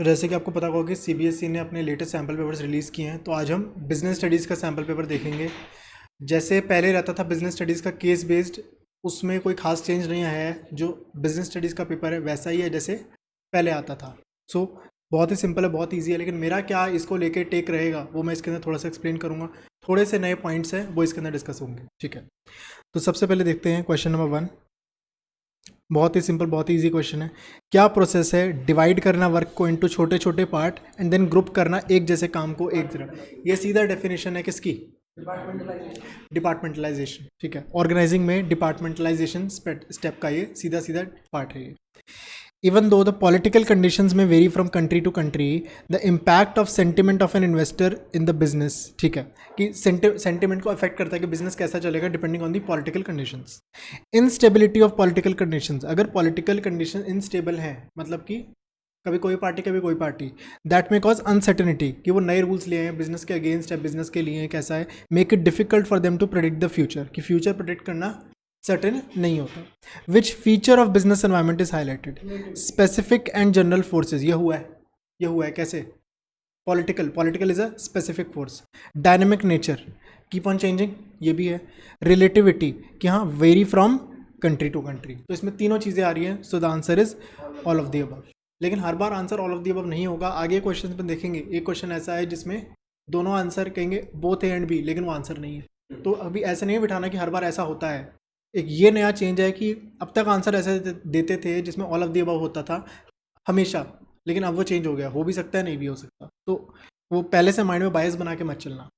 तो जैसे कि आपको पता होगा कि सीबीएसई ने अपने लेटेस्ट सैम्पल पेपर्स रिलीज़ किए हैं, तो आज हम बिजनेस स्टडीज़ का सैम्पल पेपर देखेंगे। जैसे पहले रहता था बिजनेस स्टडीज़ का केस बेस्ड, उसमें कोई खास चेंज नहीं आया है। जो बिजनेस स्टडीज़ का पेपर है वैसा ही है जैसे पहले आता था। सो बहुत ही सिंपल है, बहुत ईजी है, लेकिन मेरा क्या इसको लेके टेक रहेगा वो मैं इसके अंदर थोड़ा सा एक्सप्लेन करूँगा। थोड़े से नए पॉइंट्स हैं वो इसके अंदर डिस्कस होंगे, ठीक है। तो सबसे पहले देखते हैं क्वेश्चन नंबर 1। बहुत ही सिंपल, बहुत ही इजी क्वेश्चन है। क्या प्रोसेस है डिवाइड करना वर्क को इनटू छोटे छोटे पार्ट एंड देन ग्रुप करना एक जैसे काम को एक तरह। ये सीधा डेफिनेशन है किसकी? डिपार्टमेंटलाइजेशन, ठीक है। ऑर्गेनाइजिंग में डिपार्टमेंटलाइजेशन स्टेप का ये सीधा सीधा पार्ट है ये। Even though the political conditions may vary from country to country, the impact of sentiment of an investor in the business, ठीक है, कि सेंटिमेंट को अफेक्ट करता है कि बिजनेस कैसा चलेगा depending on the political conditions. Instability of political conditions, अगर पॉलिटिकल कंडीशन इनस्टेबल है, मतलब कि कभी कोई पार्टी कभी कोई पार्टी, दैट में कॉज अनसर्टेनिटी, कि वो नए रूल्स लिए हैं, बिजनेस के अगेंस्ट है, बिजनेस के लिए कैसा है, make it difficult for them to predict the future, कि फ्यूचर प्रेडिक्ट करना सर्टेन नहीं होता। Which feature of business environment is highlighted? Specific and general forces, ये हुआ है कैसे? Political is a specific force. Dynamic nature, keep on changing, ये भी है। रिलेटिविटी, कि हाँ vary from country to country. तो इसमें तीनों चीज़ें आ रही हैं, so the answer is all of the above. लेकिन हर बार answer all of the above नहीं होगा, आगे क्वेश्चन में देखेंगे। एक क्वेश्चन ऐसा है जिसमें दोनों आंसर कहेंगे बोथ ए एंड बी, लेकिन वो आंसर नहीं है। तो अभी ऐसे नहीं बिठाना कि हर बार ऐसा होता है। एक ये नया चेंज है कि अब तक आंसर ऐसे देते थे जिसमें ऑल ऑफ द अबव होता था हमेशा, लेकिन अब वो चेंज हो गया। हो भी सकता है, नहीं भी हो सकता, तो वो पहले से माइंड में बायस बना के मत चलना।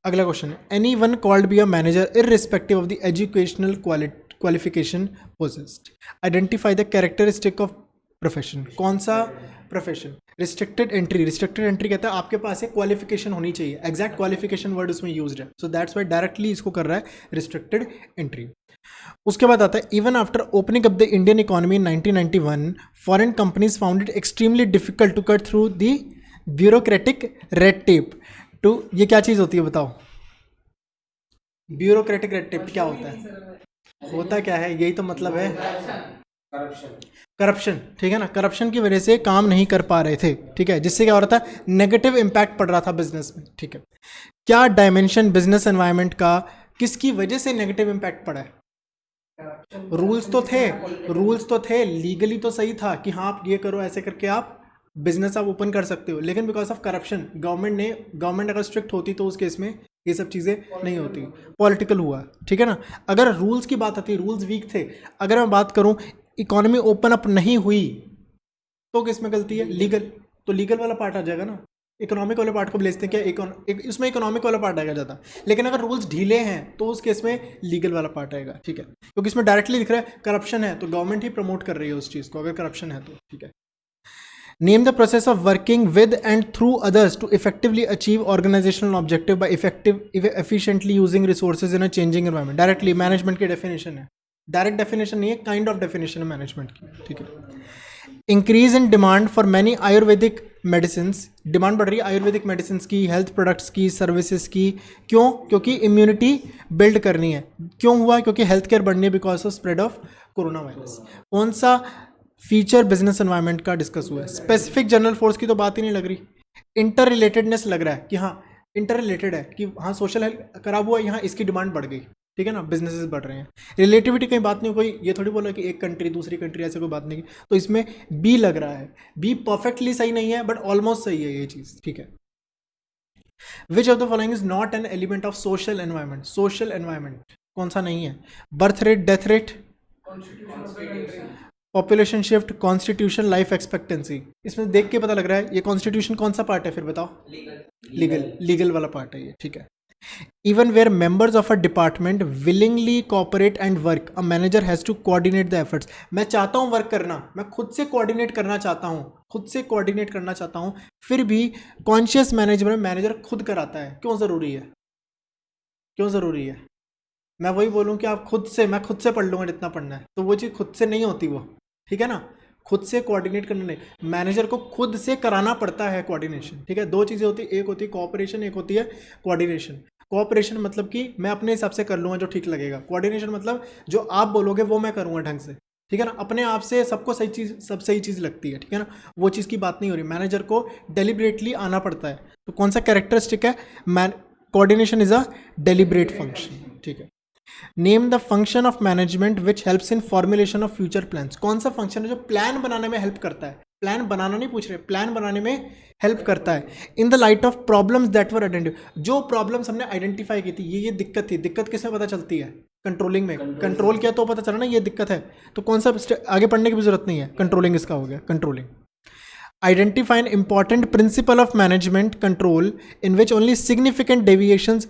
अगला क्वेश्चन है, any one called be a manager irrespective of the educational qualification possessed, identify the characteristic of profession. कौन सा profession? Restricted entry. Restricted entry कहता है आपके पास एक क्वालिफिकेशन होनी चाहिए, एग्जैक्ट क्वालिफिकेशन वर्ड उसमें यूज्ड है, सो दैट्स वाई डायरेक्टली इसको कर रहा है रिस्ट्रिक्टेड एंट्री। उसके बाद आता है, even after opening up the Indian economy in 1991, foreign companies found it extremely difficult to cut through the bureaucratic red tape too. ये क्या चीज़ होती है बताओ? ब्यूरोक्रेटिक रेड टेप क्या होता है? होता क्या है? यही तो मतलब है, करप्शन, ठीक है ना। करप्शन की वजह से काम नहीं कर पा रहे थे, ठीक है, जिससे क्या हो रहा था, नेगेटिव इंपैक्ट पड़ रहा था बिजनेस में, ठीक है। क्या डायमेंशन बिजनेस एनवायरनमेंट का किसकी वजह से नेगेटिव इंपैक्ट पड़ा है? रूल्स तो थे, लीगली तो सही था कि हाँ आप ये करो, ऐसे करके आप बिजनेस आप ओपन कर सकते हो, लेकिन बिकॉज ऑफ करप्शन गवर्नमेंट अगर स्ट्रिक्ट होती तो उस केस में ये सब चीज़ें नहीं होती, पॉलिटिकल हुआ, ठीक है ना। अगर रूल्स की बात आती, रूल्स वीक थे। अगर मैं बात करूं इकोनॉमी ओपन अप नहीं हुई तो किस में गलती है? लीगल, तो लीगल वाला पार्ट आ जाएगा ना। इकोनॉमिक वाले पार्ट को भेजते हैं क्या, इसमें इकोनॉमिक वाला पार्ट आएगा ज़्यादा, लेकिन अगर रूल्स ढीले हैं तो उस केस में लीगल वाला पार्ट आएगा, ठीक है, क्योंकि इसमें डायरेक्टली दिख रहा है करप्शन है, तो गवर्नमेंट ही प्रमोट कर रही है उस चीज़ को अगर करप्शन है तो, ठीक है। Name the process of working with and through others to effectively achieve organisational objective by efficiently using resources in a changing environment. Directly management की डेफिनेशन है, डायरेक्ट डेफिनेशन नहीं है, काइंड ऑफ डेफिनेशन है management की, ठीक है। Increase in demand for many ayurvedic medicine, demand बढ़ रही है आयुर्वेदिक मेडिसिन की, हेल्थ प्रोडक्ट्स की, सर्विसेज की। क्यों? क्योंकि इम्यूनिटी बिल्ड करनी है। क्यों हुआ? क्योंकि हेल्थ केयर बढ़नी है because of spread of corona virus. कौन सा फीचर बिजनेस एनवायरनमेंट का डिस्कस हुआ है? स्पेसिफिक जनरल फोर्स की तो बात ही नहीं लग रही, इंटर रिलेटेडनेस लग रहा है कि हाँ इंटर रिलेटेड है, कि हाँ सोशल हेल्थ खराब हुआ, यहाँ इसकी डिमांड बढ़ गई, ठीक है ना, बिजनेसेस बढ़ रहे हैं। रिलेटिविटी कहीं बात नहीं, कोई ये थोड़ी बोला कि एक कंट्री दूसरी कंट्री, ऐसे कोई बात नहीं। तो इसमें बी लग रहा है, बी परफेक्टली सही नहीं है बट ऑलमोस्ट सही है ये चीज़, ठीक है। Which of the following is not an element of social environment? Social environment कौन सा नहीं है? Birth rate, death rate, population shift, constitution, life expectancy. इसमें देख के पता लग रहा है ये कॉन्स्टिट्यूशन कौन सा पार्ट है, फिर बताओ? लीगल वाला पार्ट है ये, ठीक है। Even where members of a department willingly cooperate and work, a manager has to coordinate the efforts. मैं चाहता हूँ वर्क करना, मैं खुद से कोऑर्डिनेट करना चाहता हूँ, फिर भी कॉन्शियस मैनेजमेंट मैनेजर खुद कराता है। क्यों ज़रूरी है? मैं वही बोलूँ कि आप मैं खुद से पढ़ लूँगा जितना पढ़ना है, तो वो चीज़ खुद से नहीं होती वो, ठीक है ना। खुद से कोऑर्डिनेट करना नहीं, मैनेजर को खुद से कराना पड़ता है कोऑर्डिनेशन, ठीक है। दो चीज़ें होती है, एक होती है कोऑपरेशन, एक होती है कोऑर्डिनेशन। कोऑपरेशन मतलब कि मैं अपने हिसाब से कर लूँगा जो ठीक लगेगा, कोऑर्डिनेशन मतलब जो आप बोलोगे वो मैं करूँगा ढंग से, ठीक है ना, अपने आप से सबको सही चीज़, सब सही चीज़ लगती है, ठीक है ना, वो चीज़ की बात नहीं हो रही, मैनेजर को डेलिबरेटली आना पड़ता है। तो कौन सा कैरेक्टरिस्टिक है, coordination is a deliberate function, ठीक है। Name the function of management which helps in formulation of future plans, कौन सा फंक्शन है जो प्लान बनाने में हेल्प करता है, प्लान बनाना नहीं पूछ रहे, प्लान बनाने में हेल्प करता है। In the light of problems that were identify, जो प्रॉब्लम्स हमने आइडेंटिफाई की थी, ये दिक्कत थी, दिक्कत किसमें पता चलती है, कंट्रोलिंग में, कंट्रोल किया तो पता चला ना ये दिक्कत है, तो कौन सा आगे पढ़ने की भी जरूरत नहीं है, कंट्रोलिंग इसका हो गया, controlling. Identify an important principle of management control in which only significant deviations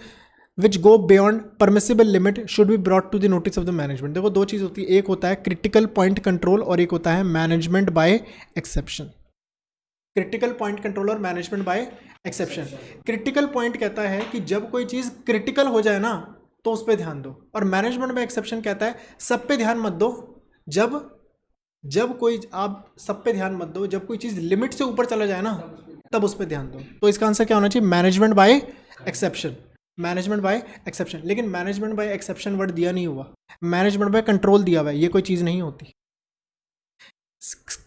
which go beyond permissible limit should be brought to the notice of the management। देखो दो चीज़ होती है, एक होता है critical point control और एक होता है management by exception। critical point control और management by exception। critical point कहता है कि जब कोई चीज़ critical हो जाए ना तो उस पर ध्यान दो, और management by exception कहता है सब पे ध्यान मत दो, जब कोई, आप सब पे ध्यान मत दो, जब कोई चीज़ लिमिट से ऊपर चला जाए ना तब उस पर ध्यान दो। तो इसका आंसर क्या होना चाहिए, management by exception, management by exception. लेकिन मैनेजमेंट बाय एक्सेप्शन वर्ड दिया नहीं हुआ, मैनेजमेंट बाय कंट्रोल दिया हुआ है, ये कोई चीज़ नहीं होती।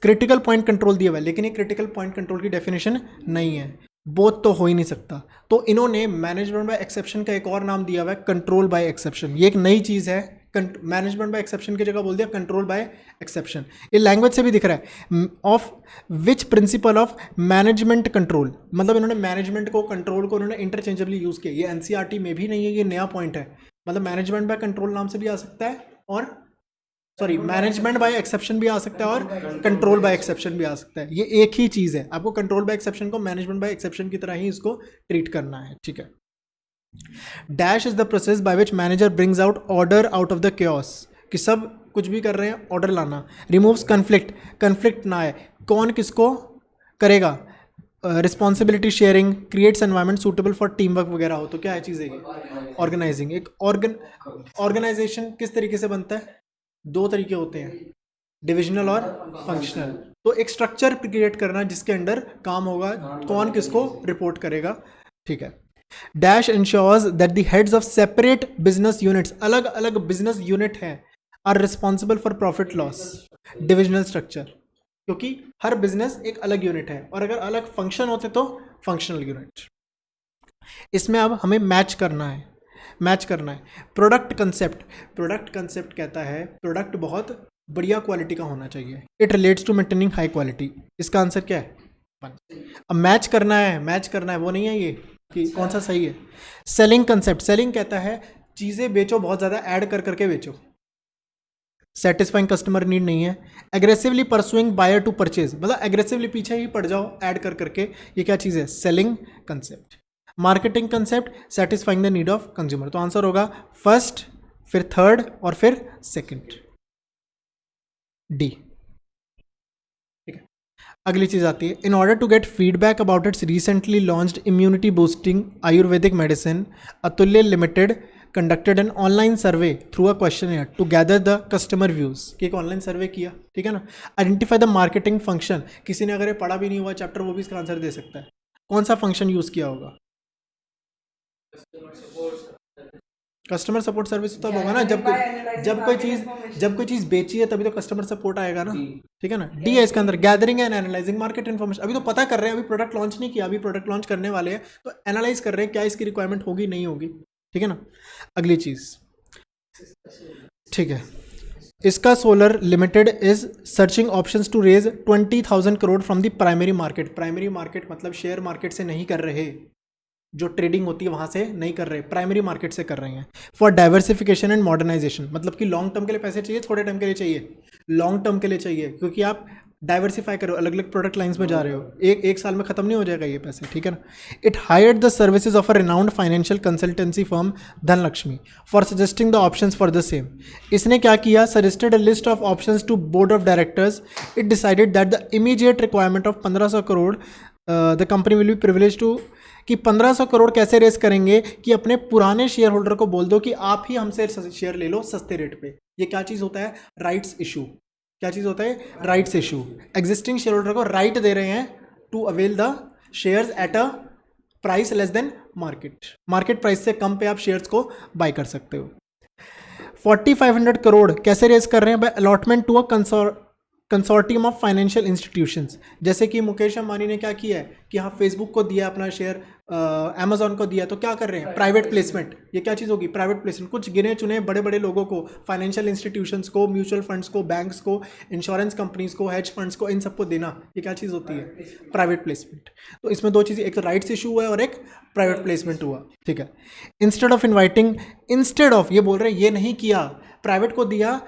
क्रिटिकल पॉइंट कंट्रोल दिया हुआ है, लेकिन ये क्रिटिकल पॉइंट कंट्रोल की डेफिनेशन नहीं है, बोथ तो हो ही नहीं सकता। तो इन्होंने मैनेजमेंट बाय एक्सेप्शन का एक और नाम दिया हुआ है, कंट्रोल बाय एक्सेप्शन। ये एक नई चीज़ है, मैनेजमेंट बाय एक्सेप्शन की जगह बोल दिया कंट्रोल बाय एक्सेप्शन। ये लैंग्वेज से भी दिख रहा है, of which principle of management control, मतलब इन्होंने मैनेजमेंट को, कंट्रोल को इन्होंने इंटरचेंजेबली यूज़ किया। ये एनसीईआरटी में भी नहीं है, ये नया पॉइंट है। मतलब मैनेजमेंट बाय कंट्रोल नाम से भी आ सकता है, और सॉरी मैनेजमेंट बाय एक्सेप्शन भी आ सकता है, और कंट्रोल बाय एक्सेप्शन भी आ सकता है। ये एक ही चीज़ है, आपको कंट्रोल बाय एक्सेप्शन को मैनेजमेंट बाय एक्सेप्शन की तरह ही इसको ट्रीट करना है, ठीक है। Dash is the process by which manager brings out order out of the chaos, कि सब कुछ भी कर रहे हैं, ऑर्डर लाना। रिमूव्स कन्फ्लिक्ट, कन्फ्लिक्ट ना आए, कौन किसको करेगा, responsibility sharing, creates environment suitable for team work वगैरह हो। तो क्या है चीज़ है, ऑर्गेनाइजिंग। एक ऑर्गेनाइजेशन किस तरीके से बनता है, दो तरीके होते हैं, डिविजनल और फंक्शनल। तो एक स्ट्रक्चर क्रिएट करना जिसके अंडर काम होगा, कौन किसको रिपोर्ट करेगा, ठीक है। Dash ensures that the heads of separate business units, अलग अलग बिजनेस यूनिट हैं, are responsible for profit loss. Divisional structure, क्योंकि हर बिजनेस एक अलग यूनिट है, और अगर अलग फंक्शन होते तो फंक्शनल यूनिट। इसमें अब हमें मैच करना है, मैच करना है। प्रोडक्ट कंसेप्ट, प्रोडक्ट कंसेप्ट कहता है प्रोडक्ट बहुत बढ़िया क्वालिटी का होना चाहिए, it relates to maintaining high quality. इसका आंसर क्या है, अब मैच करना है, मैच करना है, वो नहीं है ये कि कौन सा सही है। सेलिंग कंसेप्ट, सेलिंग कहता है चीज़ें बेचो, बहुत ज़्यादा ऐड कर करके बेचो, सेटिस्फाइंग कस्टमर नीड नहीं है। Aggressively pursuing buyer to purchase, मतलब एग्रेसिवली पीछे ही पड़ जाओ ऐड कर करके, ये क्या चीज़ है, selling concept. Marketing concept, satisfying the need of consumer. तो आंसर होगा फर्स्ट, फिर थर्ड और फिर सेकंड, डी, ठीक है। अगली चीज आती है, in order to get feedback about its recently launched immunity boosting Ayurvedic medicine, Atulya limited conducted an online survey through a question to gather the customer views. कि एक ऑनलाइन सर्वे किया, ठीक है ना। आइडेंटिफाई द मार्केटिंग फंक्शन, किसी ने अगर ये पढ़ा भी नहीं हुआ चैप्टर वो भी इसका आंसर दे सकता है। कौन सा फंक्शन यूज किया होगा, कस्टमर सपोर्ट सर्विस तब होगा ना जब कोई चीज़ बेची है तभी तो कस्टमर सपोर्ट आएगा ना, ठीक है ना। डी है इसके अंदर, gathering and analysing market information. अभी तो पता कर रहे हैं, अभी प्रोडक्ट लॉन्च नहीं किया, अभी प्रोडक्ट लॉन्च करने वाले हैं, तो एनालाइज कर रहे हैं क्या इसकी रिक्वायरमेंट होगी नहीं होगी, ठीक है ना। अगली चीज़, ठीक है, इसका solar limited is searching options to raise 20,000 crore from the primary market. Primary market मतलब शेयर मार्केट से नहीं कर रहे, जो ट्रेडिंग होती है वहां से नहीं कर रहे, प्राइमरी मार्केट से कर रहे हैं। फॉर डाइवर्सिफिकेशन एंड मॉडर्नाइजेशन, मतलब कि लॉन्ग टर्म के लिए पैसे चाहिए, थोड़े टाइम के लिए चाहिए, लॉन्ग टर्म के लिए चाहिए, क्योंकि आप डाइवर्सिफाई करो, अलग अलग प्रोडक्ट लाइंस में जा रहे हो, एक साल में खत्म नहीं हो जाएगा ये पैसे, ठीक है ना। It hired the services of a renowned financial consultancy firm Dhanlaxmi for suggesting the options for the same. इसने क्या किया, suggested a list of options to board of directors. It decided that the immediate requirement of 1500 crore the company will be privilege to, कि 1500 करोड़ कैसे race करेंगे, कि अपने पुराने share holder को बोल दो कि आप ही हमसे शेयर ले लो सस्ते रेट पे। ये क्या चीज़ होता है, राइट्स इशू। क्या चीज़ होता है, rights issue. Existing share holder को राइट दे रहे हैं to avail the shares at a price less than market price से कम पे आप शेयर्स को बाय कर सकते हो। 4500 करोड़ कैसे रेज कर रहे हैं? By allotment to a consortium of financial institutions. जैसे कि मुकेश अंबानी ने क्या किया है कि हाँ फेसबुक को दिया अपना शेयर, अमेजोन को दिया, तो क्या कर रहे हैं? Private placement. ये क्या चीज़ होगी? Private placement. कुछ गिने चुने बड़े बड़े लोगों को, फाइनेंशियल इंस्टीट्यूशंस को, म्यूचुअल फंड्स को, बैंक्स को, इंश्योरेंस कंपनीज को, हेज फंड्स को, इन सबको देना, ये क्या चीज़ होती है? Private placement. तो इसमें दो चीज़ें, एक तो राइट्स इशू हुआ है और एक प्राइवेट प्लेसमेंट हुआ, ठीक है। Instead of inviting, instead of, ये बोल रहे हैं ये नहीं किया, प्राइवेट को दिया,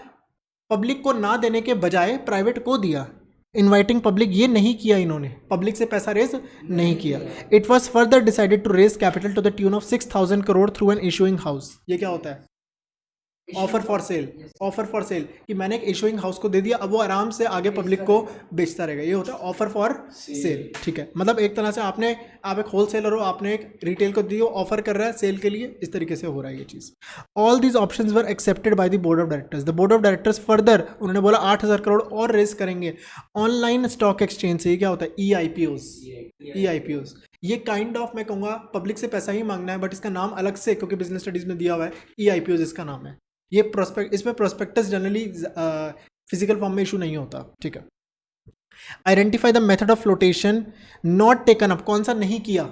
पब्लिक को ना देने के बजाय प्राइवेट को दिया। इन्वाइटिंग पब्लिक ये नहीं किया इन्होंने, पब्लिक से पैसा रेज नहीं किया। It was further decided to raise capital to the tune of 6000 crore through an issuing house. ये क्या होता है? Offer for sale. Offer for sale कि मैंने एक इशूइंग हाउस को दे दिया, अब वो आराम से आगे पब्लिक को बेचता रहेगा, ये होता है ऑफर फॉर सेल, ठीक है। मतलब एक तरह से आप एक होलसेलर हो, आपने एक रिटेल को दी, ऑफर कर रहा है सेल के लिए, इस तरीके से हो रहा है ये चीज़। All these options were accepted by the board of directors. The board of directors further, उन्होंने बोला 8000 करोड़ और रेज करेंगे ऑनलाइन स्टॉक एक्सचेंज से। ये क्या होता है? ई-आईपीओज। ये काइंड ऑफ, मैं कहूँगा पब्लिक से पैसा ही मांगना है, बट इसका नाम अलग से, क्योंकि बिजनेस स्टडीज में दिया हुआ है, ई-आईपीओज इसका नाम है। ये प्रोस्पेक्ट, इसमें प्रोस्पेक्टस जनरली फिजिकल फॉर्म में इशू नहीं होता, ठीक है। Identify the method of flotation not taken up. कौन सा नहीं किया?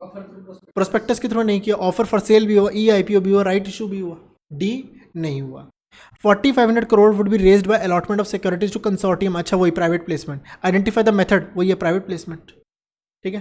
प्रोस्पेक्टस के थ्रू नहीं किया। ऑफर फॉर सेल भी हुआ, ई-आईपीओ भी हुआ, राइट इशू भी हुआ, डी नहीं हुआ। 4500 crore would be raised by allotment of securities to consortium. अच्छा, वही private placement. Identify the method, वही है प्राइवेट प्लेसमेंट, ठीक है।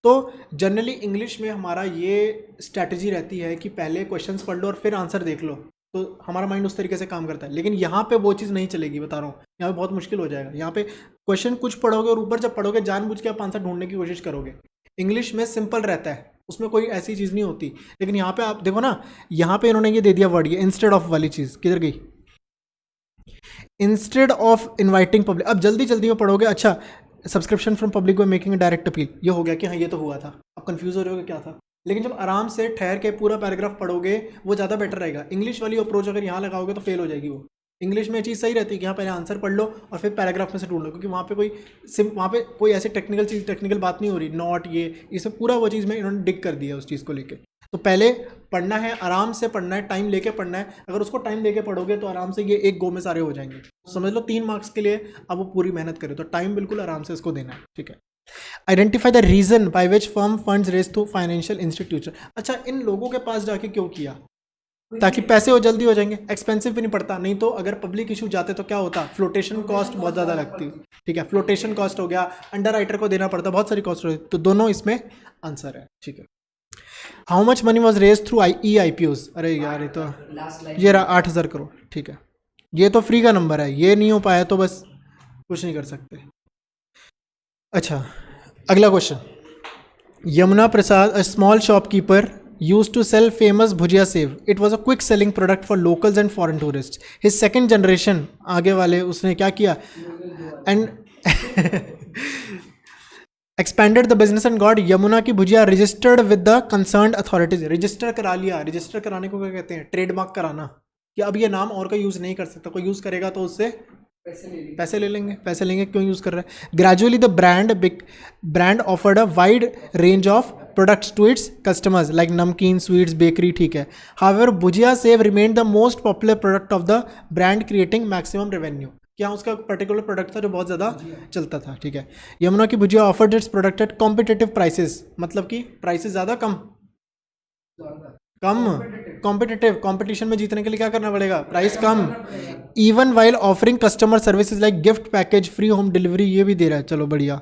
तो जनरली इंग्लिश में हमारा ये स्ट्रैटेजी रहती है कि पहले क्वेश्चंस पढ़ लो और फिर आंसर देख लो, तो हमारा माइंड उस तरीके से काम करता है। लेकिन यहाँ पे वो चीज़ नहीं चलेगी, बता रहा हूँ, यहाँ पे बहुत मुश्किल हो जाएगा। यहाँ पे क्वेश्चन कुछ पढ़ोगे और ऊपर जब पढ़ोगे जानबूझ के आप आंसर ढूंढने की कोशिश करोगे। इंग्लिश में सिंपल रहता है, उसमें कोई ऐसी चीज़ नहीं होती। लेकिन यहाँ पे आप देखो ना, यहाँ पे इन्होंने ये दे दिया वर्ड, ये इंस्टेड ऑफ वाली चीज़ किधर गई? Instead of inviting public. अब जल्दी जल्दी में पढ़ोगे, अच्छा सब्सक्रिप्शन फ्रॉम पब्लिक को मेकिंग डायरेक्ट अपील, ये हो गया कि हाँ ये तो हुआ था, अब कंफ्यूज हो रहे हो क्या था। लेकिन जब आराम से ठहर के पूरा पैराग्राफ पढ़ोगे वो ज़्यादा बेटर रहेगा। इंग्लिश वाली अप्रोच अगर यहाँ लगाओगे तो फेल हो जाएगी वो। इंग्लिश में चीज़ सही रहती है कि यहाँ पहले आंसर पढ़ लो और फिर पैराग्राफ में से ढूंढ लो, क्योंकि वहाँ पे कोई ऐसी टेक्निकल बात नहीं हो रही, नॉट ये सब पूरा वो चीज़ में इन्होंने डिग कर दिया उस चीज़ को लेकर। तो पहले पढ़ना है, आराम से पढ़ना है, टाइम लेके पढ़ना है। अगर उसको टाइम लेके पढ़ोगे तो आराम से ये एक गो में सारे हो जाएंगे। समझ लो 3 मार्क्स के लिए अब वो पूरी मेहनत करे, तो टाइम बिल्कुल आराम से इसको देना है, ठीक है। Identify the reason by which firm funds raise to financial institution. अच्छा, इन लोगों के पास जाके क्यों किया? ताकि पैसे जल्दी हो जाएंगे, एक्सपेंसिव भी नहीं पड़ता। नहीं तो अगर पब्लिक इशू जाते तो क्या होता? फ्लोटेशन कॉस्ट बहुत ज़्यादा लगती, ठीक है। फ्लोटेशन कॉस्ट हो गया, अंडर राइटर को देना पड़ता, बहुत सारी कॉस्ट हो, तो दोनों इसमें आंसर है, ठीक है। How much money was raise through e IPOs? अरे यार, ये तो ये रहा 8000 करोड़, ठीक है। ये तो फ्री का नंबर है, ये नहीं हो पाया तो बस कुछ नहीं कर सकते। अच्छा, अगला question. Yamuna Prasad, a small shopkeeper, used to sell famous bhujia save. It was a quick selling product for locals and foreign tourists. His second generation, आगे वाले, उसने क्या किया? And expanded the business and got Yamuna की भुजिया registered with the concerned authorities. Register करा लिया। Register कराने को क्या कहते हैं? ट्रेडमार्क कराना, कि अब ये नाम और कोई यूज़ नहीं कर सकता, कोई यूज़ करेगा तो उससे पैसे ले लेंगे। पैसे लेंगे, क्यों यूज़ कर रहा है? Gradually the brand offered a wide range of products to its customers like namkeen, sweets, bakery, ठीक है। However bhujia sev remain the most popular product of the brand, creating maximum revenue. क्या उसका पर्टिकुलर प्रोडक्ट था जो बहुत ज़्यादा चलता था, ठीक है। यमुना की bhujia offered its product at competitive prices, मतलब कि प्राइसेस ज़्यादा कम कॉम्पिटिटिव, कॉम्पिटिशन में जीतने के लिए क्या करना पड़ेगा? प्राइस कम। Even while offering customer services like gift package, free home delivery, ये भी दे रहा है, चलो बढ़िया।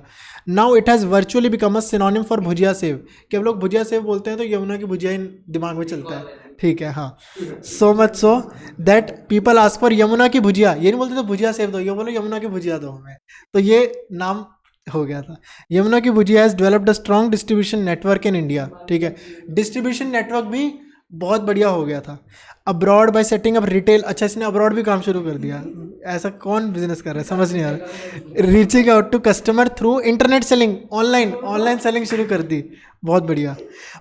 Now it has virtually become a synonym for bhujia sev, कि हम लोग भुजिया सेव बोलते हैं तो यमुना की भुजिया ही दिमाग में चलता है, ठीक है। हाँ, so much so that people ask for Yamuna की भुजिया, ये नहीं बोलते तो भुजिया सेव दो, ये बोलो यमुना की भुजिया दो हमें, तो ये नाम हो गया था। यमुना की bhujia has developed a strong distribution network in India, ठीक है। डिस्ट्रीब्यूशन नेटवर्क भी बहुत बढ़िया हो गया था। Abroad by setting up retail, अच्छा इसने अब्रॉड भी काम शुरू कर दिया। ऐसा कौन बिजनेस कर रहा है, समझ नहीं आ रहा। Reaching out to customer through internet selling, online selling शुरू कर दी, बहुत बढ़िया।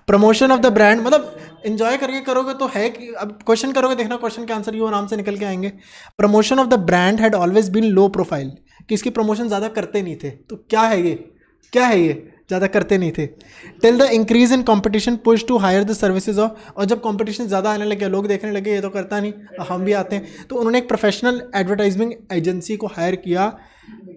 प्रमोशन ऑफ द ब्रांड, मतलब एंजॉय करके करोगे तो है कि अब क्वेश्चन करोगे, देखना क्वेश्चन के आंसर आराम से निकल के आएंगे। Promotion of the brand had always been low profile, कि इसकी प्रमोशन ज़्यादा करते नहीं थे। तो क्या है ये? ज़्यादा करते नहीं थे। Till the increase in competition push to hire the services of, और जब कंपटीशन ज़्यादा आने लगे, लोग देखने लगे ये तो करता नहीं, हम भी आते हैं, तो उन्होंने एक प्रोफेशनल एडवर्टाइजिंग एजेंसी को हायर किया,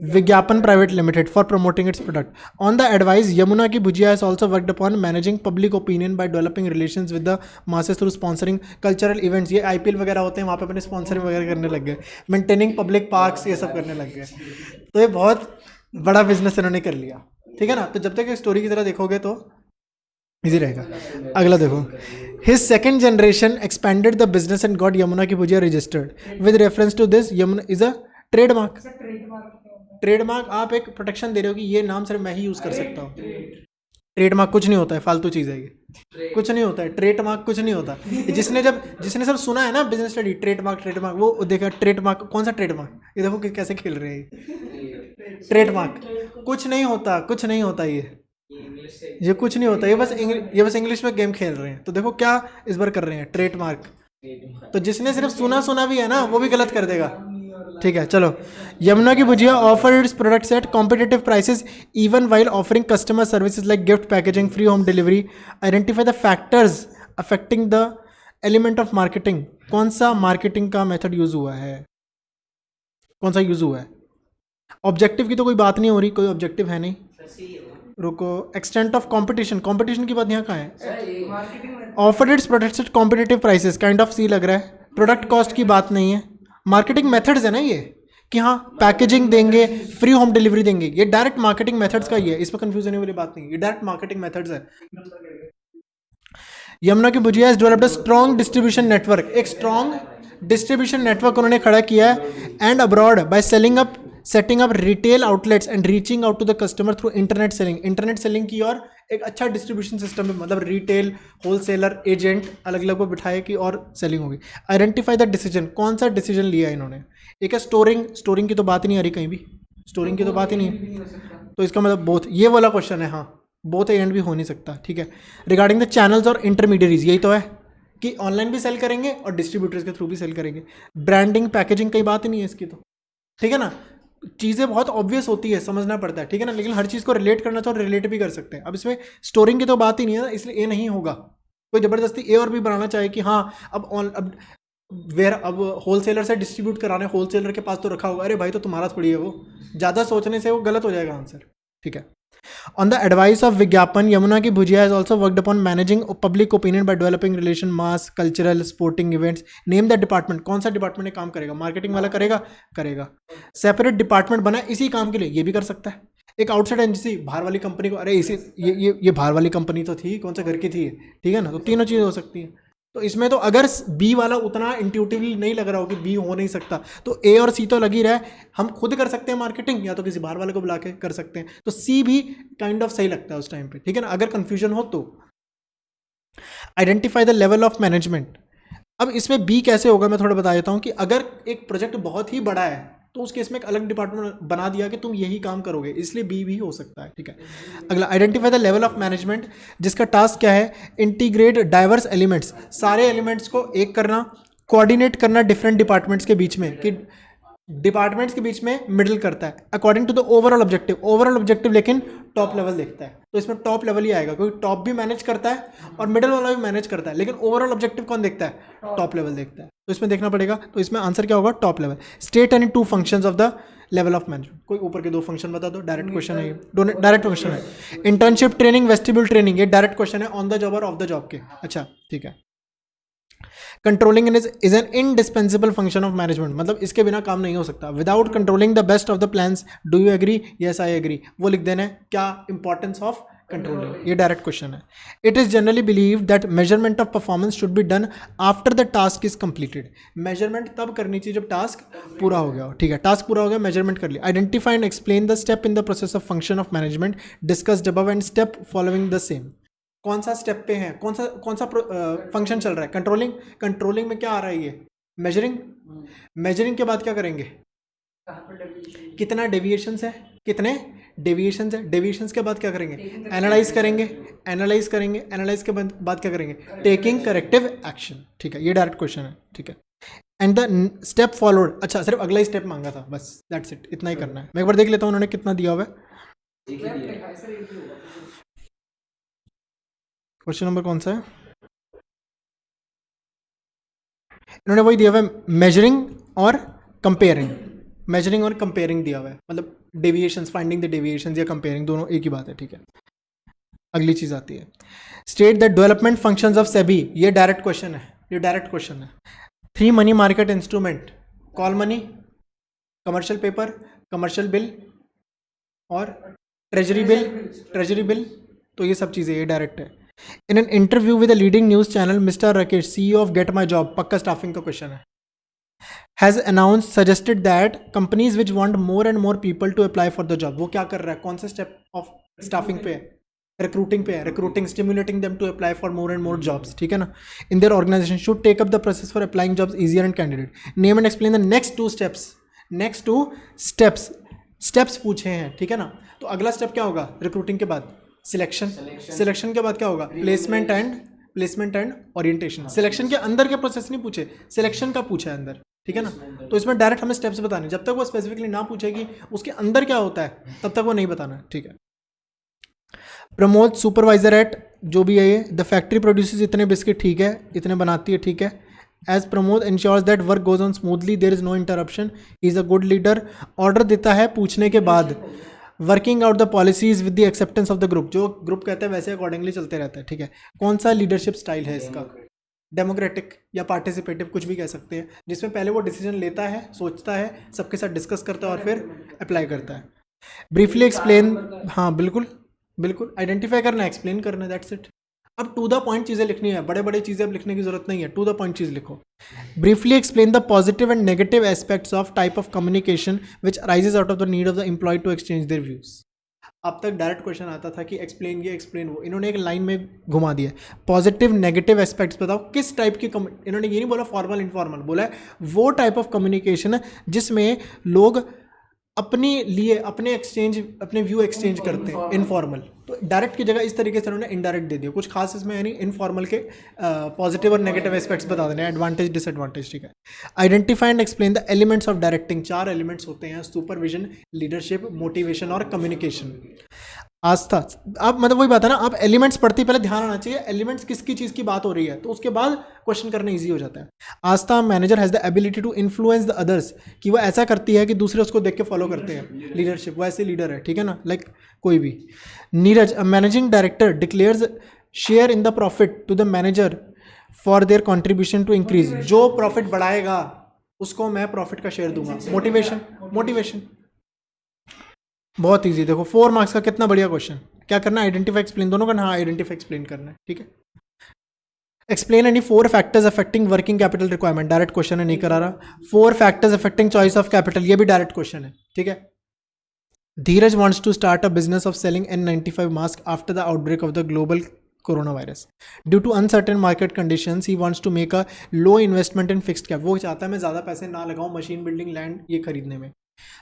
Vigyapan private limited, for promoting its product. On the advice Yamuna की bhujia has also worked upon managing public opinion by developing relations with the masses through sponsoring cultural events. ये IPL वगैरह होते हैं, वहाँ पे अपने स्पॉन्सरिंग वगैरह करने लग गए, मेंटेनिंग पब्लिक पार्क्स, ये सब करने लग गए। तो ये बहुत बड़ा बिजनेस इन्होंने कर लिया, ठीक है ना। तो जब तक एक स्टोरी की तरह देखोगे तो इजी रहेगा। अगला देखो, his second generation expanded the business and got Yamuna की bhujia registered with reference to this. Yamuna is a trademark. Trademark आप एक प्रोटेक्शन दे रहे हो कि ये नाम सिर्फ मैं ही यूज कर सकता हूँ। ट्रेडमार्क कुछ नहीं होता है, फालतू चीज़ है ये, कुछ नहीं होता है ट्रेडमार्क, कुछ नहीं होता। जिसने सब सुना है ना बिजनेस स्टडी, ट्रेडमार्क वो देखा ट्रेडमार्क, कौन सा ट्रेडमार्क, ये देखो कैसे खेल रहे हैं। ट्रेडमार्क कुछ नहीं होता, कुछ नहीं होता, ये कुछ नहीं होता, ये बस इंग्लिश में गेम खेल रहे हैं। तो देखो क्या इस बार कर रहे हैं, ट्रेडमार्क। तो जिसने सिर्फ सुना भी है ना, वो भी गलत कर देगा, ठीक है। चलो, यमुना की bhujia offer its products at competitive prices even while offering customer services like gift packaging, free home delivery. Identify the factors affecting the element of marketing. कौन सा मार्केटिंग का मेथड यूज हुआ है, कौन सा यूज हुआ है? ऑब्जेक्टिव की तो कोई बात नहीं हो रही, कोई ऑब्जेक्टिव है नहीं। रुको, एक्सटेंट ऑफ कंपटीशन, कंपटीशन की बात यहाँ कहाँ है? Offer its products at competitive prices, kind of सी लग रहा है। प्रोडक्ट कॉस्ट की बात नहीं है। मार्केटिंग मेथड्स है ना ये, कि हाँ पैकेजिंग देंगे, फ्री होम डिलीवरी देंगे, ये डायरेक्ट मार्केटिंग मेथड्स का ही है, इसमें कंफ्यूजन होने वाली बात नहीं, ये डायरेक्ट मार्केटिंग मेथड्स है। यमुना की bhujia has developed a strong distribution network, एक स्ट्रॉन्ग डिस्ट्रीब्यूशन नेटवर्क उन्होंने खड़ा किया है, and abroad by setting up retail outlets and reaching out to the customer through internet selling. Internet selling की और एक अच्छा डिस्ट्रीब्यूशन सिस्टम है, मतलब रिटेल, होलसेलर, एजेंट अलग अलग को बिठाए की और सेलिंग होगी। आइडेंटिफाई द डिसीजन, कौन सा डिसीजन लिया इन्होंने? एक है स्टोरिंग की तो बात ही नहीं आ रही कहीं भी, स्टोरिंग की तो बात ही नहीं है, तो इसका मतलब बोथ, ये वाला क्वेश्चन है, हाँ बोथ एंड भी हो नहीं सकता, ठीक है। रिगार्डिंग द चैनल्स और इंटरमीडियरीज, यही तो है कि ऑनलाइन भी सेल करेंगे और डिस्ट्रीब्यूटर्स के थ्रू भी सेल करेंगे। ब्रांडिंग, पैकेजिंग, कई बात ही नहीं है इसकी तो, ठीक है ना। चीज़ें बहुत ऑब्वियस होती है, समझना पड़ता है, ठीक है ना, लेकिन हर चीज़ को रिलेट करना चाहो रिलेट भी कर सकते हैं। अब इसमें स्टोरिंग की तो बात ही नहीं है ना, इसलिए ए नहीं होगा। कोई ज़बरदस्ती ए और भी बनाना चाहे कि हाँ अब होलसेलर से डिस्ट्रीब्यूट कराने, होलसेलर के पास तो रखा होगा, अरे भाई तो तुम्हारा थोड़ी है वो, ज़्यादा सोचने से वो गलत हो जाएगा आंसर, ठीक है। On the advice of Vigyapan, Yamuna ki Bhujia has also worked upon managing public opinion by developing relation, mass, cultural, sporting events. Name the department. कौन सा डिपार्टमेंट ये काम करेगा? मार्केटिंग वाला करेगा। सेपरेट डिपार्टमेंट बना इसी काम के लिए, ये भी कर सकता है। एक आउटसाइड एजेंसी, बाहर वाली कंपनी को, अरे इसी ये बाहर वाली कंपनी तो थी, कौन सा घर की थी, ठीक है ना। तो तीनों चीज़ें हो सकती हैं। तो इसमें तो अगर बी वाला उतना इंट्यूटिवली नहीं लग रहा हो कि बी हो नहीं सकता, तो ए और सी तो लग ही रहा है। हम खुद कर सकते हैं मार्केटिंग, या तो किसी बाहर वाले को बुला के कर सकते हैं, तो सी भी काइंड ऑफ सही लगता है उस टाइम पे, ठीक है ना, अगर कंफ्यूजन हो तो। Identify the level of management. अब इसमें बी कैसे होगा मैं थोड़ा बता देता हूँ, कि अगर एक प्रोजेक्ट बहुत ही बड़ा है तो उस केस में एक अलग डिपार्टमेंट बना दिया कि तुम यही काम करोगे, इसलिए बी भी हो सकता है, ठीक है। अगला, identify the level of management, जिसका टास्क क्या है? इंटीग्रेट डाइवर्स एलिमेंट्स, सारे एलिमेंट्स को एक करना, कोऑर्डिनेट करना डिफरेंट डिपार्टमेंट्स के बीच में, कि डिपार्टमेंट्स के बीच में मिडिल करता है according to the overall objective लेकिन टॉप लेवल देखता है। तो इसमें टॉप लेवल ही आएगा, क्योंकि टॉप भी मैनेज करता है और मिडिल वाला भी मैनेज करता है, लेकिन ओवरऑल ऑब्जेक्टिव कौन देखता है? टॉप लेवल देखता है। तो इसमें देखना पड़ेगा, तो इसमें आंसर क्या होगा? Top level. State any 2 functions of the level of management. कोई ऊपर के 2 फंक्शन बता दो, डायरेक्ट क्वेश्चन है, डायरेक्ट क्वेश्चन है। इंटर्नशिप ट्रेनिंग, वेस्टिब्यूल ट्रेनिंग, ये डायरेक्ट क्वेश्चन है, ऑन द जॉब और ऑफ द जॉब के। अच्छा, ठीक है। Controlling is an indispensable function of management, मतलब इसके बिना काम नहीं हो सकता। Without controlling the best of the plans, do you agree? Yes I agree, वो लिख देना है। क्या इंपॉर्टेंस ऑफ कंट्रोलिंग, ये डायरेक्ट क्वेश्चन है। It is generally believe that measurement of performance should be done after the task is completed. Measurement तब करनी चाहिए जब टास्क पूरा हो गया हो, ठीक है। टास्क पूरा हो गया, मेजरमेंट कर लिया। Identify and explain the step in the process of function of management discussed above and step following the same. कौन सा स्टेप पे है, कौन सा फंक्शन चल रहा है? कंट्रोलिंग में क्या आ रहा है? ये मेजरिंग के बाद क्या करेंगे? कितना डेविएशंस है, डेविएशंस के बाद क्या करेंगे? एनालाइज करेंगे। एनालाइज के बाद क्या करेंगे? टेकिंग करेक्टिव एक्शन, ठीक है। ये डायरेक्ट क्वेश्चन है, ठीक है। एंड द स्टेप फॉलोड, अच्छा सिर्फ अगला ही स्टेप मांगा था, बस दैट्स इट, इतना ही करना है। मैं एक बार देख लेता हूँ उन्होंने कितना दिया हुआ है। क्वेश्चन नंबर कौन सा है? इन्होंने वही दिया हुआ है, मेजरिंग और कंपेयरिंग। मेजरिंग और कंपेयरिंग दिया हुआ है, मतलब डेविएशंस, फाइंडिंग द डेविएशंस या कंपेयरिंग, दोनों एक ही बात है, ठीक है। अगली चीज आती है, state the development functions of SEBI. ये डायरेक्ट क्वेश्चन है, ये डायरेक्ट क्वेश्चन है। 3 money market instrument, call money, commercial paper, commercial bill और ट्रेजरी बिल, ट्रेजरी बिल। तो ये सब चीज़ें, ये डायरेक्ट है। In an interview with a leading news channel, mister Rakesh, CEO of get my job, पक्का स्टाफिंग का क्वेश्चन है, has announce suggested that companies which want more and more people to apply for the job. वो क्या कर रहा है, कौन से स्टेप ऑफ स्टाफिंग पे है? रिक्रूटिंग पे है, recruiting, stimulating them to apply for more and more jobs, ठीक है ना। In their organisation should take up the process for applying jobs easier and candidate. Name and explain the next 2 steps. Next 2 steps, steps पूछे हैं, ठीक है ना। तो अगला स्टेप क्या होगा रिक्रूटिंग के बाद? सिलेक्शन। सिलेक्शन के बाद क्या होगा? Placement and orientation. सिलेक्शन के अंदर के प्रोसेस नहीं पूछे, सिलेक्शन का पूछा है अंदर, ठीक है ना। तो इसमें डायरेक्ट हमें स्टेप्स बताने, जब तक वो स्पेसिफिकली ना पूछेगी उसके अंदर क्या होता है तब तक वो नहीं बताना है, ठीक है। प्रमोद सुपरवाइजर एट, जो भी है ये, द फैक्ट्री प्रोड्यूसेस इतने बिस्किट, ठीक है, इतने बनाती है, ठीक है। As Pramod ensures that work goes on smoothly, there is no interruption, is a good leader. Order देता है पूछने के बाद। Working out the policies with the acceptance of the group, जो ग्रुप कहता है वैसे अकॉर्डिंगली चलते रहता है, ठीक है। कौन सा लीडरशिप स्टाइल है इसका? डेमोक्रेटिक या पार्टिसिपेटिव, कुछ भी कह सकते हैं, जिसमें पहले वो डिसीजन लेता है, सोचता है, सबके साथ डिस्कस करता है और फिर अप्लाई करता है। ब्रीफली एक्सप्लेन, हाँ बिल्कुल बिल्कुल, आइडेंटिफाई करना है, एक्सप्लेन करना है, दैट्स इट। अब टू द पॉइंट चीज़ें लिखनी है, बड़े बड़े चीज़ें अब लिखने की जरूरत नहीं है, टू द पॉइंट चीज़ लिखो। Briefly explain the positive and negative aspects of type of communication which arises out of the need of the employ to exchange their views. अब तक डायरेक्ट क्वेश्चन आता था कि एक्सप्लेन ये एक्सप्लेन वो, इन्होंने एक लाइन में घुमा दिया। पॉजिटिव नेगेटिव एस्पेक्ट्स बताओ, किस टाइप की इन्होंने ये नहीं बोला फॉर्मल इनफॉर्मल, बोला है वो टाइप ऑफ कम्युनिकेशन जिसमें लोग अपने लिए अपने एक्सचेंज, अपने व्यू एक्सचेंज करते हैं, इनफॉर्मल। तो डायरेक्ट की जगह इस तरीके से उन्होंने इनडायरेक्ट दे दिया, कुछ खास इसमें यानी इनफॉर्मल के पॉजिटिव और नेगेटिव एस्पेक्ट्स बता देने, एडवांटेज डिसएडवांटेज, ठीक है। Identify and explain the elements of directing. 4 elements होते हैं, सुपरविजन, लीडरशिप, मोटिवेशन और कम्युनिकेशन। आस्था, आप मतलब वही बात है ना, आप एलिमेंट्स पढ़ते ही पहले ध्यान आना चाहिए एलिमेंट्स किसकी चीज़ की बात हो रही है, तो उसके बाद क्वेश्चन करना इजी हो जाता है। Aastha, manager has the ability to influence the others, कि वो ऐसा करती है कि दूसरे उसको देख के फॉलो करते हैं। लीडरशिप, वैसे लीडर है, ठीक है ना, लाइक कोई भी। Neeraj, managing director declares share in the profit to the manager for their contribution to increase. जो प्रॉफिट बढ़ाएगा उसको मैं प्रॉफिट का शेयर दूंगा। मोटिवेशन, मोटिवेशन बहुत इजी, देखो 4 मार्क्स का कितना बढ़िया क्वेश्चन। क्या करना है? आइडेंटिफाई एक्सप्लेन, दोनों का, हाँ आइडेंटिफाई एक्सप्लेन करना है, ठीक है। Explain any 4 factors affecting working capital requirement, direct question है, नहीं करा रहा। 4 factors affecting choice of capital, ये भी डायरेक्ट क्वेश्चन है, ठीक है। Dheeraj wants to start a business of selling N95 mask after the outbreak of the global corona virus due to uncertain market conditions. He wants to make a low investment in fixed cap, वो चाहता है मैं ज़्यादा पैसे ना लगाऊं machine building land ये खरीदने में।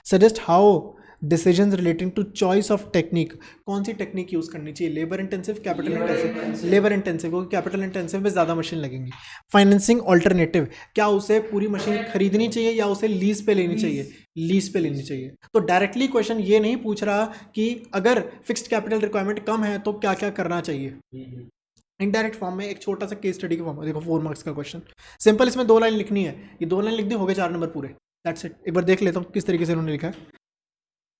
Suggest how decisions relating to choice of technique, कौन सी टेक्निक यूज़ करनी चाहिए, labour intensive, capital intensive, labour intensive, क्योंकि कैपिटल इंटेंसिव में ज़्यादा मशीन लगेंगी। फाइनेंसिंग ऑल्टरनेटिव, क्या उसे पूरी मशीन खरीदनी चाहिए या उसे लीज पे लेनी चाहिए? लीज पे लेनी चाहिए। तो डायरेक्टली क्वेश्चन ये नहीं पूछ रहा कि अगर फिक्स्ड कैपिटल रिक्वायरमेंट कम है तो क्या क्या करना चाहिए। इनडायरेक्ट फॉर्म में एक छोटा सा केस स्टडी के फॉर्म में, देखो 4 मार्क्स का क्वेश्चन, सिंपल, इसमें 2 लाइन लिखनी है, ये 2 लाइन लिख दी, हो गए 4 नंबर पूरे, दैट्स इट। एक बार देख लेता हूँ किस तरीके से उन्होंने लिखा है,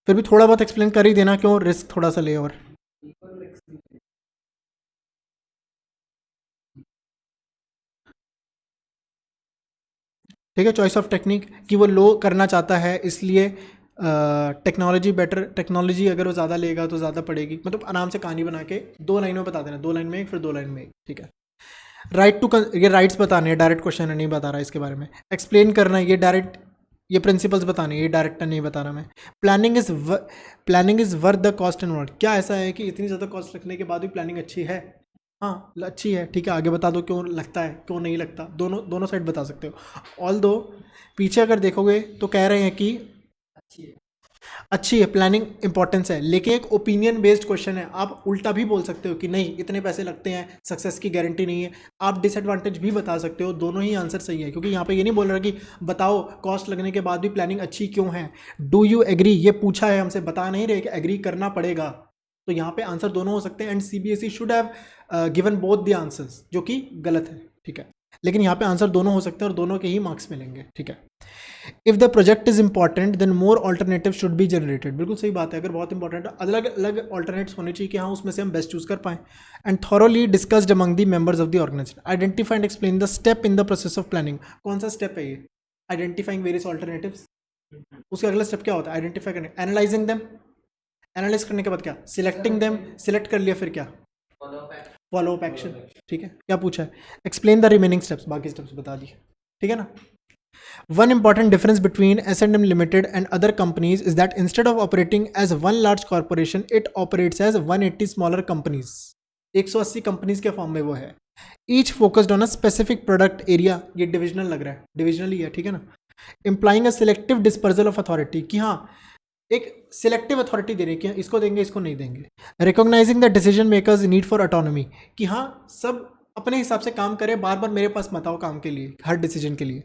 फिर भी थोड़ा बहुत एक्सप्लेन कर ही देना, क्यों रिस्क थोड़ा सा ले। और ठीक है, चॉइस ऑफ टेक्निक कि वो लो करना चाहता है, इसलिए टेक्नोलॉजी बेटर, टेक्नोलॉजी अगर वो ज़्यादा लेगा तो ज़्यादा पड़ेगी, मतलब आराम से कहानी बना के 2 लाइन में बता देना, 2 लाइन में एक, फिर 2 लाइन में एक, ठीक है। राइट टू, ये राइट्स बताने हैं, डायरेक्ट क्वेश्चन है, नहीं बता रहा इसके बारे में। एक्सप्लेन करना है, ये डायरेक्ट, ये प्रिंसिपल्स बताने, ये डायरेक्टर नहीं बता रहा मैं। Planning is worth the cost involve, क्या ऐसा है कि इतनी ज़्यादा कॉस्ट रखने के बाद भी प्लानिंग अच्छी है? हाँ अच्छी है, ठीक है, आगे बता दो क्यों लगता है, क्यों नहीं लगता, दोनों दोनों साइड बता सकते हो। ऑल दो पीछे अगर देखोगे तो कह रहे हैं कि अच्छी है, प्लानिंग इंपॉर्टेंस है, लेकिन एक ओपिनियन बेस्ड क्वेश्चन है। आप उल्टा भी बोल सकते हो कि नहीं इतने पैसे लगते हैं, सक्सेस की गारंटी नहीं है। आप डिसएडवांटेज भी बता सकते हो, दोनों ही आंसर सही है, क्योंकि यहाँ पे ये नहीं बोल रहा कि बताओ कॉस्ट लगने के बाद भी प्लानिंग अच्छी क्यों है। डू यू एग्री ये पूछा है हमसे, बता नहीं रहे कि एग्री करना पड़ेगा। तो यहाँ पे आंसर दोनों हो सकते हैं and CBSE should have given both the answers, जो कि गलत है, ठीक है। लेकिन यहाँ पे आंसर दोनों हो सकते हैं और दोनों के ही मार्क्स मिलेंगे, ठीक है। If the project is important then more alternative should be generated, बिल्कुल सही बात है। अगर बहुत इंपॉर्टेंट है, अलग अलग ऑल्टरनेट्स होने चाहिए कि हाँ उसमें से हम बेस्ट चूज कर पाएं। And thoroughly discussed among the members of the organisation, identify and explain the step in the process of planning. कौन सा स्टेप है ये? Identifying various alternatives. उसका अगला स्टेप क्या होता है? आइडेंटिफाई करने, एनालाइजिंग देम, एनालाइज करने के बाद क्या? सिलेक्टिंग देम, सिलेक्ट कर लिया फिर क्या? फॉलो अप एक्शन, ठीक है। क्या पूछा है? एक्सप्लेन द रिमेनिंग स्टेप्स, बाकी स्टेप्स बता दिए, ठीक है ना। One important difference between S&M Limited and other companies is that instead of operating as one large corporation, it operates as 180 smaller companies. 180 companies के फॉर्म में वो है। Each focused on a specific product area, ये divisional लग रहा है, divisional ही है, ठीक है ना। Implying a selective dispersal of authority, कि हाँ एक सिलेक्टिव अथॉरिटी दे रही है कि इसको देंगे इसको नहीं देंगे। Recognising the decision makers need for autonomy, कि हाँ सब अपने हिसाब से काम करें, बार बार मेरे पास मत आओ काम के लिए, हर डिसीजन के लिए।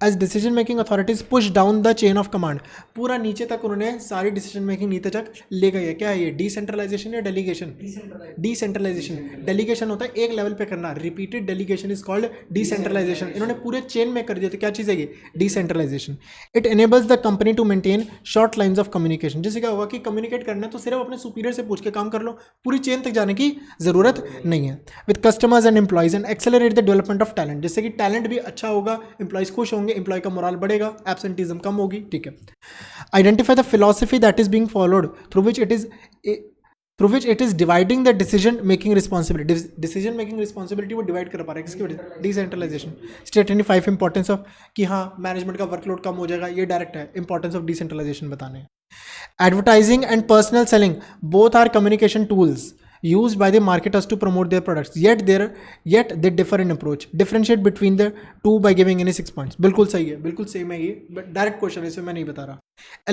As decision making authorities push down the chain of command, पूरा नीचे तक उन्होंने सारी डिसीजन मेकिंग नीचे तक ले गई है। क्या है ये? डिसेंट्रलाइजेशन या डेलीगेशन? डिसेंट्रलाइजेशन। डेलीगेशन होता है एक लेवल पे करना, repeated delegation is called decentralisation. इन्होंने पूरे चेन में कर दिया, तो क्या चीज़ है ये? Decentralisation. It enables the company to maintain short lines of communication, जिससे क्या होगा कि कम्युनिकेट करना है तो सिर्फ अपने सुपीरियर से पूछ के काम कर लो, पूरी चेन तक जाने की जरूरत नहीं है। With customers and employees and accelerate the development of talent, जिससे कि टैलेंट भी अच्छा होगा, एम्प्लॉइज खुश होंगे, एम्प्लॉय का मोरल बढ़ेगा, एब्सेंटिज्म कम होगी, ठीक है। Identify the philosophy that is being followed through which it is dividing the decision making responsibility. Decision making responsibility वो डिवाइड कर पा रहा है, किसकी वजह? डिसेंट्रलाइजेशन। स्टेट 25 इंपॉर्टेंस ऑफ, कि हाँ मैनेजमेंट का वर्कलोड कम हो जाएगा, ये डायरेक्ट है, इंपॉर्टेंस ऑफ डिसेंट्रलाइजेशन बताने। Advertising and personal selling both are communication tools used by the marketers to promote their products, yet they differ in approach. Differentiate between the two by giving any 6 points. बिल्कुल सही है, बिल्कुल same है ये, but direct question है, इसमें मैं नहीं बता रहा।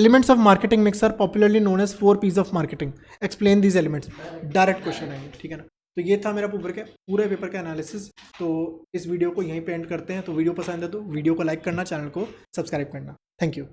Elements of marketing mix are popularly known as 4 P's of marketing. Explain these elements. Direct question है ये, ठीक है ना। तो ये था मेरा पूरे पेपर का एनालिसिस। तो इस वीडियो को यहीं पे एंड करते हैं। तो वीडियो पसंद है तो वीडियो को लाइक करना, चैनल को सब्सक्राइब करना। Thank you.